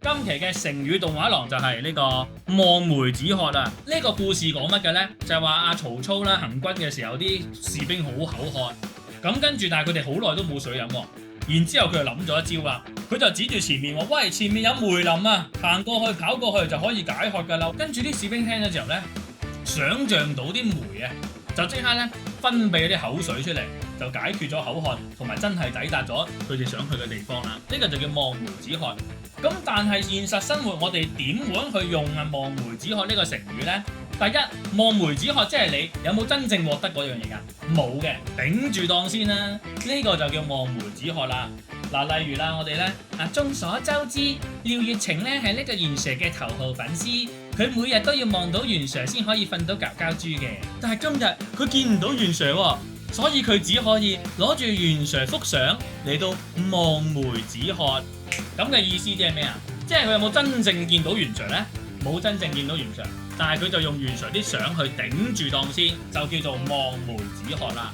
今期嘅成語動畫廊就係呢個望梅止渴啦。呢個故事講乜嘅呢？就係話阿曹操啦行軍嘅時候，啲士兵好口渴，咁跟住但係佢哋好耐都冇水飲喎。然之後佢就諗咗一招啦，佢就指住前面話：喂，前面有梅林啊，行過去跑過去就可以解渴㗎啦。跟住啲士兵聽咗之後呢，想像到啲梅啊，就即刻呢分泌啲口水出嚟，就解決咗口渴，同埋真係抵達咗佢哋想去嘅地方啦。呢個就叫望梅止渴。咁但係現實生活我哋點樣去用望梅止渴呢個成語呢？第一，望梅止渴即係你有冇真正獲得嗰樣嘢㗎？冇嘅，頂住檔先啦。呢個就叫望梅止渴啦。嗱，例如啦，我哋呢，眾所周知，廖月晴呢係呢個袁 Sir 嘅頭號粉絲，佢每日都要望到袁 Sir 先可以瞓到覺覺豬嘅。但係今日佢見唔到袁 Sir 喎，所以佢只可以攞住袁 Sir 幅相嚟到望梅止渴。咁嘅意思即係咩啊？即係佢有冇真正見到袁 Sir 呢？冇真正見到袁 Sir，但係佢就用袁 Sir 啲相去頂住檔先，就叫做望梅止渴啦。